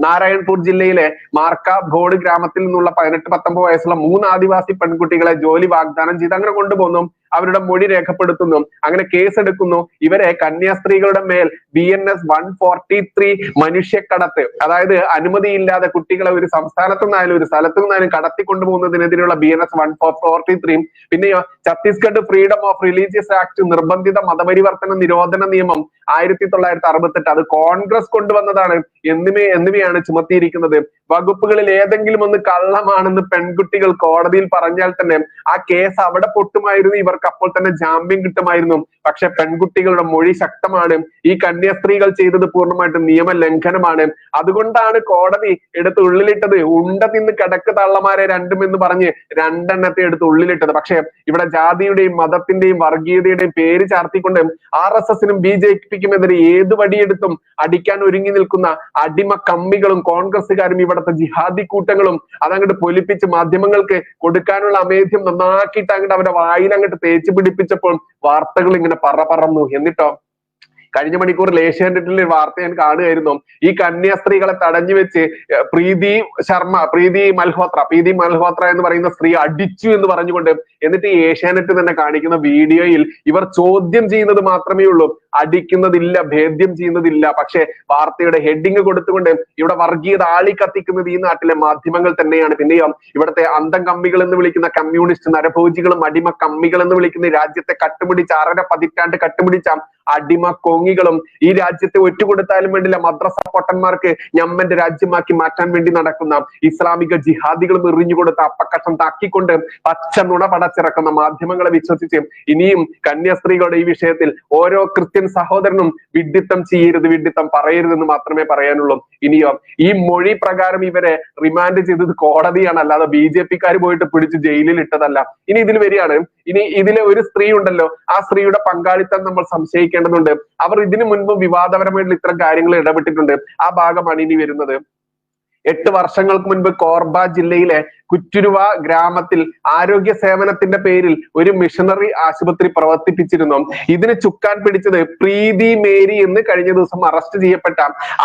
നാരായൺപൂർ ജില്ലയിലെ മാർക്കാഭോഡ് ഗ്രാമത്തിൽ നിന്നുള്ള 18-19 വയസ്സുള്ള 3 ആദിവാസി പെൺകുട്ടികളെ ജോലി വാഗ്ദാനം ചെയ്ത് അങ്ങനെ കൊണ്ടുപോകുന്നു. അവരുടെ മൊഴി രേഖപ്പെടുത്തുന്നു. അങ്ങനെ കേസെടുക്കുന്നു. ഇവരെ കന്യാസ്ത്രീകളുടെ മേൽ BNS 143 മനുഷ്യക്കടത്ത്, അതായത് അനുമതിയില്ലാതെ കുട്ടികളെ ഒരു സംസ്ഥാനത്തു നിന്നായാലും ഒരു സ്ഥലത്തു നിന്നായാലും കടത്തിക്കൊണ്ടുപോകുന്നതിനെതിരെയുള്ള BNS 143, പിന്നെയോ Chhattisgarh freedom of religious act, നിർബന്ധിത മതപരിവർത്തന നിരോധന നിയമം 1968, അത് കോൺഗ്രസ് കൊണ്ടുവന്നതാണ്, എന്നിവയാണ് ചുമത്തിയിരിക്കുന്നത്. വകുപ്പുകളിൽ ഏതെങ്കിലും ഒന്ന് കള്ളമാണെന്ന് പെൺകുട്ടികൾ കോടതിയിൽ പറഞ്ഞാൽ തന്നെ ആ കേസ് അവിടെ പൊട്ടുമായിരുന്നു. ഇവർക്ക് അപ്പോൾ തന്നെ ജാമ്യം കിട്ടുമായിരുന്നു. പക്ഷെ പെൺകുട്ടികളുടെ മൊഴി ശക്തമാണ്. ഈ കന്യാസ്ത്രീകൾ ചെയ്തത് പൂർണ്ണമായിട്ടും നിയമലംഘനമാണ്. അതുകൊണ്ടാണ് കോടതി എടുത്ത് ഉള്ളിലിട്ടത്. ഉണ്ട തിന്ന് കിടക്ക് തള്ളമാരെ രണ്ടും എന്ന് പറഞ്ഞ് 2 എണ്ണത്തെ എടുത്ത് ഉള്ളിലിട്ടത്. പക്ഷെ ഇവിടെ ജാതിയുടെയും മതത്തിന്റെയും വർഗീയതയുടെയും പേര് ചാർത്തിക്കൊണ്ട് RSSനും BJPക്കുമെതിരെ ഏത് വടിയെടുത്തും അടിക്കാൻ ഒരുങ്ങി നിൽക്കുന്ന അടിമ കമ്മികളും കോൺഗ്രസ്സുകാരും ഇവിടുത്തെ ജിഹാദി കൂട്ടങ്ങളും അതങ്ങോട്ട് പൊലിപ്പിച്ച് മാധ്യമങ്ങൾക്ക് കൊടുക്കാനുള്ള അമേധ്യം നന്നാക്കിയിട്ട് അങ്ങോട്ട് അവരുടെ വായിൽ അങ്ങോട്ട് തേച്ച് പിടിപ്പിച്ചപ്പോൾ വാർത്തകൾ ഇങ്ങനെ പറന്നു. എന്നിട്ടോ കഴിഞ്ഞ മണിക്കൂറിൽ ഏഷ്യാനെറ്റിലെ വാർത്ത ഞാൻ കാണുകയായിരുന്നു. ഈ കന്യാസ്ത്രീകളെ തടഞ്ഞു വെച്ച് പ്രീതി മൽഹോത്ര എന്ന് പറയുന്ന സ്ത്രീ അടിച്ചു എന്ന് പറഞ്ഞുകൊണ്ട്, എന്നിട്ട് ഈ ഏഷ്യാനെറ്റ് തന്നെ കാണിക്കുന്ന വീഡിയോയിൽ ഇവർ ചോദ്യം ചെയ്യുന്നത് മാത്രമേ ഉള്ളൂ, അടിക്കുന്നതില്ല, ഭേദ്യം ചെയ്യുന്നതില്ല. പക്ഷെ വാർത്തയുടെ ഹെഡിങ് കൊടുത്തുകൊണ്ട് ഇവിടെ വർഗീയത ആളിക്കത്തിക്കുന്നത് ഈ നാട്ടിലെ മാധ്യമങ്ങൾ തന്നെയാണ്. പിന്നെയോ ഇവിടുത്തെ അന്തം കമ്മികൾ എന്ന് വിളിക്കുന്ന കമ്മ്യൂണിസ്റ്റ് നരഭോജികളും അടിമ കമ്മികൾ എന്ന് വിളിക്കുന്ന രാജ്യത്തെ കട്ടുപിടിച്ച 6.5 പതിറ്റാണ്ട് കട്ടുപിടിച്ച അടിമ കൊങ്ങികളും ഈ രാജ്യത്തെ ഒറ്റുകൊടുത്താലും വേണ്ടില്ല മദ്രസ പൊട്ടന്മാർക്ക് ഞമ്മന്റെ രാജ്യമാക്കി മാറ്റാൻ വേണ്ടി നടക്കുന്ന ഇസ്ലാമിക ജിഹാദികളും എറിഞ്ഞുകൊടുത്ത അപ്പക്കഷം താക്കിക്കൊണ്ട് പച്ച നുണ പടച്ചിറക്കുന്ന മാധ്യമങ്ങളെ വിശ്വസിച്ച് ഇനിയും കന്യാസ്ത്രീകളുടെ ഈ വിഷയത്തിൽ ഓരോ ക്രിസ്ത്യൻ സഹോദരനും വിഡ്ഢിത്തം ചെയ്യരുത്, വിഡ്ഢിത്തം പറയരുതെന്ന് മാത്രമേ പറയാനുള്ളൂ. ഇനിയോ ഈ മൊഴി പ്രകാരം ഇവരെ റിമാൻഡ് ചെയ്തത് കോടതിയാണ്, അല്ലാതെ BJPക്കാർ പോയിട്ട് പിടിച്ച് ജയിലിൽ ഇട്ടതല്ല. ഇനി ഇതിൽ വരികയാണ്. ഇനി ഇതിലെ ഒരു സ്ത്രീ ഉണ്ടല്ലോ, ആ സ്ത്രീയുടെ പങ്കാളിത്തം നമ്മൾ സംശയിക്കേണ്ട പരിശോധിക്കേണ്ടതുണ്ട്. അവർ ഇതിനു മുൻപ് വിവാദപരമായിട്ടുള്ള ഇത്തരം കാര്യങ്ങൾ ഇടപെട്ടിട്ടുണ്ട്. ആ ഭാഗമാണ് ഇനി വരുന്നത്. 8 വർഷങ്ങൾക്ക് മുൻപ് കോർബ ജില്ലയിലെ കുറ്റുരുവ ഗ്രാമത്തിൽ ആരോഗ്യ സേവനത്തിന്റെ പേരിൽ ഒരു മിഷണറി ആശുപത്രി പ്രവർത്തിപ്പിച്ചിരുന്നു. ഇതിന് ചുക്കാൻ പിടിച്ചത് പ്രീതി മേരി എന്ന് കഴിഞ്ഞ ദിവസം അറസ്റ്റ് ചെയ്യപ്പെട്ട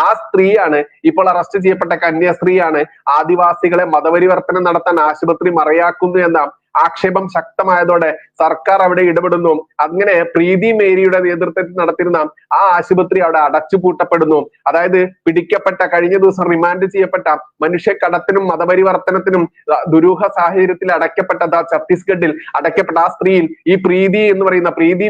ആ സ്ത്രീയാണ്. ഇപ്പോൾ അറസ്റ്റ് ചെയ്യപ്പെട്ട കന്യാസ്ത്രീയാണ് ആദിവാസികളെ മതപരിവർത്തനം നടത്താൻ ആശുപത്രി മറയാക്കുന്നു എന്ന ആക്ഷേപം ശക്തമായതോടെ സർക്കാർ അവിടെ ഇടപെടുന്നു. അങ്ങനെ പ്രീതി മേരിയുടെ നേതൃത്വത്തിൽ നടത്തിയിരുന്ന ആ ആശുപത്രി അവിടെ അടച്ചുപൂട്ടപ്പെടുന്നു. അതായത് പിടിക്കപ്പെട്ട, കഴിഞ്ഞ ദിവസം റിമാൻഡ് ചെയ്യപ്പെട്ട, മനുഷ്യക്കടത്തിനും മതപരിവർത്തനത്തിനും ദുരൂഹ സാഹചര്യത്തിൽ അടയ്ക്കപ്പെട്ട ഛത്തീസ്ഗഡിൽ അടയ്ക്കപ്പെട്ട ആ സ്ത്രീയിൽ ഈ പ്രീതി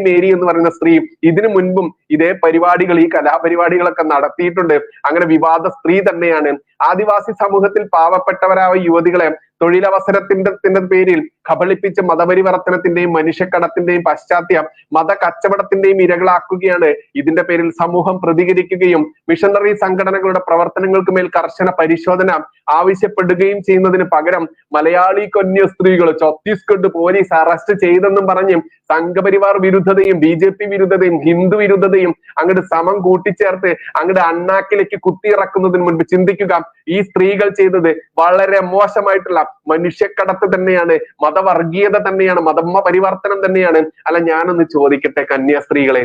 മേരി എന്ന് പറയുന്ന സ്ത്രീ ഇതിനു മുൻപും ഇതേ പരിപാടികൾ, ഈ കലാപരിപാടികളൊക്കെ നടത്തിയിട്ടുണ്ട്. അങ്ങനെ വിവാദ സ്ത്രീ തന്നെയാണ്. ആദിവാസി സമൂഹത്തിൽ പാവപ്പെട്ടവരായ യുവതികളെ തൊഴിലവസരത്തിന്റെ പേരിൽ കബളിപ്പിച്ച് മതപരിവർത്തനത്തിന്റെയും മനുഷ്യക്കടത്തിന്റെയും പശ്ചാത്തലം മത കച്ചവടത്തിന്റെയും ഇരകളാക്കുകയാണ്. ഇതിന്റെ പേരിൽ സമൂഹം പ്രതികരിക്കുകയും മിഷണറി സംഘടനകളുടെ പ്രവർത്തനങ്ങൾക്ക് മേൽ കർശന പരിശോധന ആവശ്യപ്പെടുകയും ചെയ്യുന്നതിന് പകരം മലയാളി കന്യാസ്ത്രീകൾ ഛത്തീസ്ഗഡ് പോലീസ് അറസ്റ്റ് ചെയ്തെന്നും പറഞ്ഞ് സംഘപരിവാർ വിരുദ്ധതയും BJP വിരുദ്ധതയും ഹിന്ദു വിരുദ്ധതയും അങ്ങോട്ട് സമം കൂട്ടിച്ചേർത്ത് അങ്ങോട്ട് അണ്ണാക്കിലേക്ക് കുത്തിയിറക്കുന്നതിന് മുൻപ് ചിന്തിക്കുക, ഈ സ്ത്രീകൾ ചെയ്തത് വളരെ മോശമായിട്ടുള്ള മനുഷ്യക്കടത്ത് തന്നെയാണ്, മതവർഗീയത തന്നെയാണ്, മതപരിവർത്തനം തന്നെയാണ്. അല്ല, ഞാനൊന്ന് ചോദിക്കട്ടെ കന്യാസ്ത്രീകളെ,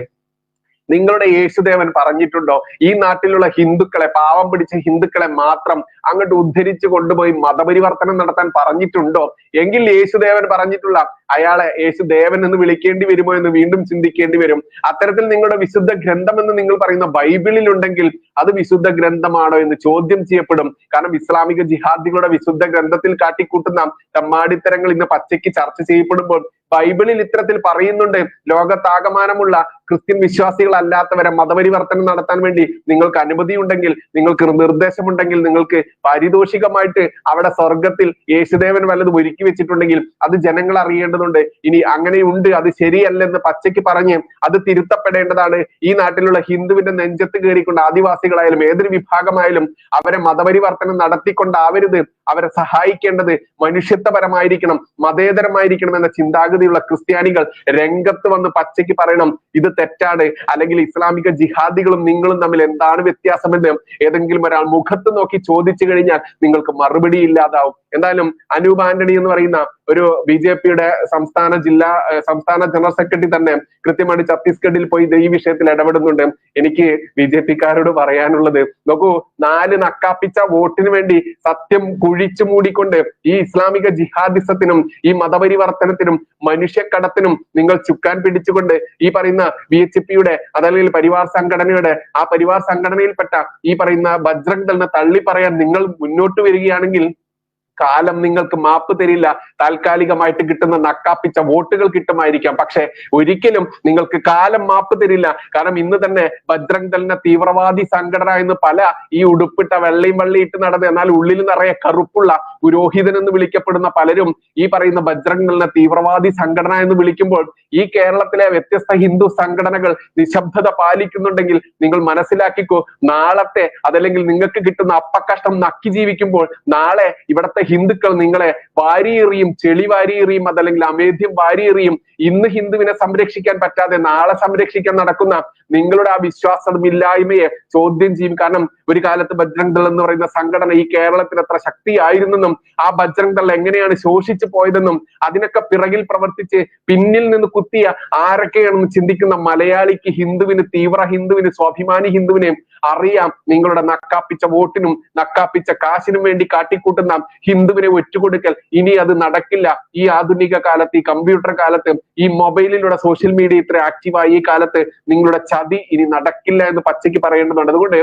നിങ്ങളുടെ യേശുദേവൻ പറഞ്ഞിട്ടുണ്ടോ ഈ നാട്ടിലുള്ള ഹിന്ദുക്കളെ, പാവം പിടിച്ച ഹിന്ദുക്കളെ മാത്രം അങ്ങോട്ട് ഉദ്ധരിച്ചു കൊണ്ടുപോയി മതപരിവർത്തനം നടത്താൻ പറഞ്ഞിട്ടുണ്ടോ? എങ്കിൽ യേശുദേവൻ പറഞ്ഞിട്ടുള്ള അയാളെ യേശുദേവൻ എന്ന് വിളിക്കേണ്ടി വരുമോ എന്ന് വീണ്ടും ചിന്തിക്കേണ്ടി വരും. അത്തരത്തിൽ നിങ്ങളുടെ വിശുദ്ധ ഗ്രന്ഥം എന്ന് നിങ്ങൾ പറയുന്ന ബൈബിളിൽ ഉണ്ടെങ്കിൽ അത് വിശുദ്ധ ഗ്രന്ഥമാണോ എന്ന് ചോദ്യം ചെയ്യപ്പെടും. കാരണം ഇസ്ലാമിക ജിഹാദികളുടെ വിശുദ്ധ ഗ്രന്ഥത്തിൽ കാട്ടിക്കൂട്ടുന്ന തമ്മാടിത്തരങ്ങൾ ഇന്ന് പച്ചയ്ക്ക് ചർച്ച ചെയ്യപ്പെടുമ്പോൾ ബൈബിളിൽ ഇത്തരത്തിൽ പറയുന്നുണ്ട്, ലോകത്താകമാനമുള്ള ക്രിസ്ത്യൻ വിശ്വാസികളല്ലാത്തവരെ മതപരിവർത്തനം നടത്താൻ വേണ്ടി നിങ്ങൾക്ക് അനുമതിയുണ്ടെങ്കിൽ, നിങ്ങൾക്ക് നിർദ്ദേശമുണ്ടെങ്കിൽ, നിങ്ങൾക്ക് പാരിതോഷികമായിട്ട് അവിടെ സ്വർഗത്തിൽ യേശുദേവൻ വല്ലതും ഒരുക്കി വെച്ചിട്ടുണ്ടെങ്കിൽ അത് ജനങ്ങൾ അറിയേണ്ടതുണ്ട്. ഇനി അങ്ങനെയുണ്ട്, അത് ശരിയല്ലെന്ന് പച്ചയ്ക്ക് പറഞ്ഞ് അത് തിരുത്തപ്പെടേണ്ടതാണ്. ഈ നാട്ടിലുള്ള ഹിന്ദുവിന്റെ നെഞ്ചത്ത് കയറിക്കൊണ്ട് ആദിവാസികളായാലും ഏതൊരു വിഭാഗമായാലും അവരെ മതപരിവർത്തനം നടത്തിക്കൊണ്ടാവരുത്. അവരെ സഹായിക്കേണ്ടത് മനുഷ്യത്വപരമായിരിക്കണം, മതേതരമായിരിക്കണം എന്ന ചിന്താഗതിയുള്ള ക്രിസ്ത്യാനികൾ രംഗത്ത് വന്ന് പച്ചയ്ക്ക് പറയണം, ഇത് തെറ്റാണ്. അല്ലെങ്കിൽ ഇസ്ലാമിക ജിഹാദികളും നിങ്ങളും തമ്മിൽ എന്താണ് വ്യത്യാസമെന്ന് ഏതെങ്കിലും ഒരാൾ മുഖത്ത് നോക്കി ചോദിച്ചു കഴിഞ്ഞാൽ നിങ്ങൾക്ക് മറുപടി ഇല്ലാതാവും. എന്തായാലും അനൂപ് ആന്റണി എന്ന് പറയുന്ന ഒരു BJPയുടെ സംസ്ഥാന ജനറൽ സെക്രട്ടറി തന്നെ കൃത്യമായിട്ട് ഛത്തീസ്ഗഡിൽ പോയി ഈ വിഷയത്തിൽ ഇടപെടുന്നുണ്ട്. എനിക്ക് BJPക്കാരോട് പറയാനുള്ളത്, നോക്കൂ, 4 നക്കാപ്പിച്ച വോട്ടിന് വേണ്ടി സത്യം കുഴിച്ചു മൂടിക്കൊണ്ട് ഈ ഇസ്ലാമിക ജിഹാദിസത്തിനും ഈ മതപരിവർത്തനത്തിനും മനുഷ്യക്കടത്തിനും നിങ്ങൾ ചുക്കാൻ പിടിച്ചുകൊണ്ട് ഈ പറയുന്ന BHPയുടെ അതല്ലെങ്കിൽ പരിവാർ സംഘടനയുടെ ആ പരിവാർ സംഘടനയിൽപ്പെട്ട ഈ പറയുന്ന ബജ്രംഗ് ദളിനെ തള്ളി പറയാൻ നിങ്ങൾ മുന്നോട്ട് വരികയാണെങ്കിൽ കാലം നിങ്ങൾക്ക് മാപ്പ് തരില്ല. താൽക്കാലികമായിട്ട് കിട്ടുന്ന നക്കാപ്പിച്ച വോട്ടുകൾ കിട്ടുമായിരിക്കാം, പക്ഷെ ഒരിക്കലും നിങ്ങൾക്ക് കാലം മാപ്പ് തരില്ല. കാരണം ഇന്ന് തന്നെ ബജ്രംഗ് ദളിനെ തീവ്രവാദി സംഘടന എന്ന് പല ഈ ഉടുപ്പിട്ട വെള്ളയും വെള്ളിയിട്ട് നടന്ന് എന്നാൽ ഉള്ളിൽ നിറയെ കറുപ്പുള്ള പുരോഹിതൻ എന്ന് വിളിക്കപ്പെടുന്ന പലരും ഈ പറയുന്ന ബജ്രംഗ് ദളിനെ തീവ്രവാദി സംഘടന എന്ന് വിളിക്കുമ്പോൾ ഈ കേരളത്തിലെ വ്യത്യസ്ത ഹിന്ദു സംഘടനകൾ നിശബ്ദത പാലിക്കുന്നുണ്ടെങ്കിൽ നിങ്ങൾ മനസ്സിലാക്കിക്കോ, നാളത്തെ അതല്ലെങ്കിൽ നിങ്ങൾക്ക് കിട്ടുന്ന അപ്പക്കഷ്ടം നക്കി ജീവിക്കുമ്പോൾ നാളെ ഇവിടത്തെ ഹിന്ദുക്കൾ നിങ്ങളെ വാരിയെറിയും, ചെളി വാരിയെറിയും, അതല്ലെങ്കിൽ അമേധ്യം വാരിയെറിയും. ഇന്ന് ഹിന്ദുവിനെ സംരക്ഷിക്കാൻ പറ്റാതെ നാളെ സംരക്ഷിക്കാൻ നടക്കുന്ന നിങ്ങളുടെ ആ വിശ്വാസമില്ലായ്മയെ ചോദ്യം ചെയ്യും. കാരണം ഒരു കാലത്ത് ബജ്രംഗ് ദൾ എന്ന് പറയുന്ന സംഘടന ഈ കേരളത്തിൽ എത്ര ശക്തിയായിരുന്നെന്നും ആ ബജ്രംഗ് ദൾ എങ്ങനെയാണ് ശോഷിച്ചു പോയതെന്നും അതിനൊക്കെ പിറകിൽ പ്രവർത്തിച്ച് പിന്നിൽ നിന്ന് കുത്തിയ ആരൊക്കെയാണെന്ന് ചിന്തിക്കുന്ന മലയാളിക്ക്, ഹിന്ദുവിന്, തീവ്ര ഹിന്ദുവിന്, സ്വാഭിമാനി ഹിന്ദുവിനെ അറിയാം. നിങ്ങളുടെ നക്കാപ്പിച്ച വോട്ടിനും നക്കാപ്പിച്ച കാശിനും വേണ്ടി കാട്ടിക്കൂട്ടുന്ന ഹിന്ദുവിനെ ഒറ്റുകൊടുക്കൽ ഇനി അത് നടക്കില്ല. ഈ ആധുനിക കാലത്ത്, ഈ കമ്പ്യൂട്ടർ കാലത്ത്, ഈ മൊബൈലിലൂടെ സോഷ്യൽ മീഡിയ ഇത്ര ആക്റ്റീവായ ഈ കാലത്ത് നിങ്ങളുടെ ചതി ഇനി നടക്കില്ല എന്ന് പച്ചയ്ക്ക് പറയേണ്ടതുണ്ട്. അതുകൊണ്ട്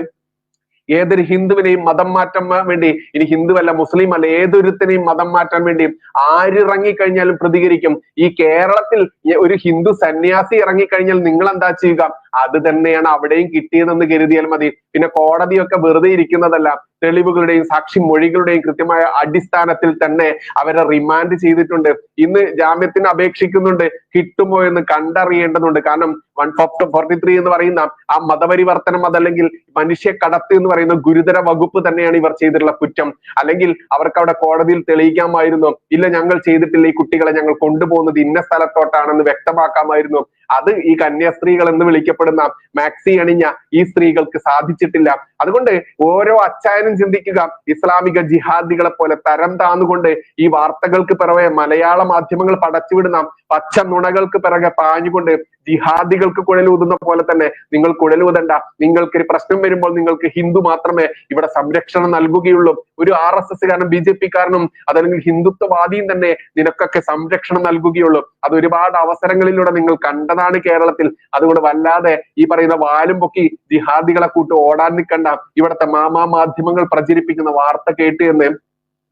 ഏതൊരു ഹിന്ദുവിനെയും മതം മാറ്റാൻ വേണ്ടി, ഇനി ഹിന്ദുവല്ല മുസ്ലിം അല്ല, ഏതൊരുത്തിനെയും മതം മാറ്റാൻ വേണ്ടി ആരിറങ്ങിക്കഴിഞ്ഞാലും പ്രതികരിക്കും. ഈ കേരളത്തിൽ ഒരു ഹിന്ദു സന്യാസി ഇറങ്ങിക്കഴിഞ്ഞാൽ നിങ്ങൾ എന്താ ചെയ്യുക? അത് തന്നെയാണ് അവിടെയും കിട്ടിയതെന്ന് കരുതിയാൽ മതി. പിന്നെ കോടതിയൊക്കെ വെറുതെ ഇരിക്കുന്നതല്ല. തെളിവുകളുടെയും സാക്ഷി മൊഴികളുടെയും കൃത്യമായ അടിസ്ഥാനത്തിൽ തന്നെ അവരെ റിമാൻഡ് ചെയ്തിട്ടുണ്ട്. ഇന്ന് ജാമ്യത്തിന് അപേക്ഷിക്കുന്നുണ്ട്. കിട്ടുമോ എന്ന് കണ്ടറിയേണ്ടതുണ്ട്. കാരണം 143 എന്ന് പറയുന്ന ആ മതപരിവർത്തനം, അതല്ലെങ്കിൽ മനുഷ്യ കടത്ത് എന്ന് പറയുന്ന ഗുരുതര വകുപ്പ് തന്നെയാണ് ഇവർ ചെയ്തിട്ടുള്ള കുറ്റം. അല്ലെങ്കിൽ അവർക്ക് അവിടെ കോടതിയിൽ തെളിയിക്കാമായിരുന്നു, ഇല്ല ഞങ്ങൾ ചെയ്തിട്ടില്ല, ഈ കുട്ടികളെ ഞങ്ങൾ കൊണ്ടുപോകുന്നത് ഇന്ന സ്ഥലത്തോട്ടാണെന്ന് വ്യക്തമാക്കാമായിരുന്നു. അത് ഈ കന്യാസ്ത്രീകൾ എന്ന് വിളിക്കപ്പെടുന്ന മാക്സി അണിഞ്ഞ ഈ സ്ത്രീകൾക്ക് സാധിച്ചിട്ടില്ല. അതുകൊണ്ട് ഓരോ അച്ചായനും ചിന്തിക്കുക, ഇസ്ലാമിക ജിഹാദികളെ പോലെ തരം താന്നുകൊണ്ട് ഈ വാർത്തകൾക്ക് പിറകെ മലയാള മാധ്യമങ്ങൾ പടച്ചുവിടുന്ന പച്ച നുണകൾക്ക് പിറകെ പാഞ്ഞുകൊണ്ട് ജിഹാദികൾക്ക് കുഴലൂതുന്ന പോലെ തന്നെ നിങ്ങൾ കുഴലൂതണ്ട. നിങ്ങൾക്കൊരു പ്രശ്നം വരുമ്പോൾ നിങ്ങൾക്ക് ഹിന്ദു മാത്രമേ ഇവിടെ സംരക്ഷണം നൽകുകയുള്ളൂ. ഒരു RSS കാരനും BJP കാരനും അതല്ലെങ്കിൽ ഹിന്ദുത്വവാദിയും തന്നെ നിനക്കൊക്കെ സംരക്ഷണം നൽകുകയുള്ളൂ. അത് ഒരുപാട് അവസരങ്ങളിലൂടെ നിങ്ങൾ കണ്ടതാണ് കേരളത്തിൽ. അതുകൊണ്ട് വല്ലാതെ ഈ പറയുന്ന വാലും പൊക്കി ജിഹാദികളെ കൂട്ട് ഓടാൻ നിൽക്കണ്ട. ഇവിടുത്തെ മാധ്യമങ്ങൾ പ്രചരിപ്പിക്കുന്ന വാർത്ത കേട്ട് എന്ന്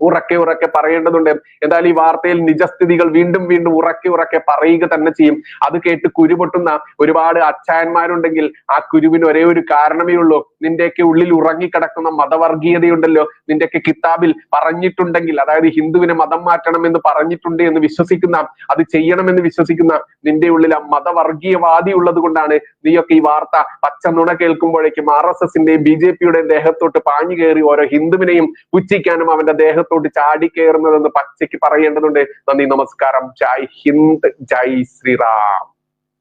ഉറക്കെ പറയേണ്ടതുണ്ട്. എന്നാൽ ഈ വാർത്തയിൽ നിജസ്ഥിതികൾ വീണ്ടും ഉറക്കെ പറയുക തന്നെ ചെയ്യും. അത് കേട്ട് കുരുപൊട്ടുന്ന ഒരുപാട് അച്ചായന്മാരുണ്ടെങ്കിൽ ആ കുരുവിന് ഒരേ ഒരു കാരണമേ ഉള്ളൂ. നിന്റെയൊക്കെ ഉള്ളിൽ ഉറങ്ങിക്കിടക്കുന്ന മതവർഗീയതയുണ്ടല്ലോ, നിന്റെയൊക്കെ കിതാബിൽ പറഞ്ഞിട്ടുണ്ടെങ്കിൽ, അതായത് ഹിന്ദുവിനെ മതം മാറ്റണം എന്ന് പറഞ്ഞിട്ടുണ്ട് എന്ന് വിശ്വസിക്കുന്ന, അത് ചെയ്യണമെന്ന് വിശ്വസിക്കുന്ന നിന്റെ ഉള്ളിൽ ആ മതവർഗീയവാദി ഉള്ളത് കൊണ്ടാണ് നീയൊക്കെ ഈ വാർത്ത പച്ച നുണ കേൾക്കുമ്പോഴേക്കും RSSന്റെയും BJPയുടെയും ദേഹത്തോട്ട് പാഞ്ഞു കയറി ഓരോ ഹിന്ദുവിനെയും പുച്ഛിക്കാനും അവന്റെ ദേഹത്തോട്ട് ചാടി കയറുന്നതെന്ന് പച്ചയ്ക്ക് പറയേണ്ടതുണ്ട്. നന്ദി, നമസ്കാരം. ജയ് ഹിന്ദ്, ജയ് ശ്രീറാം.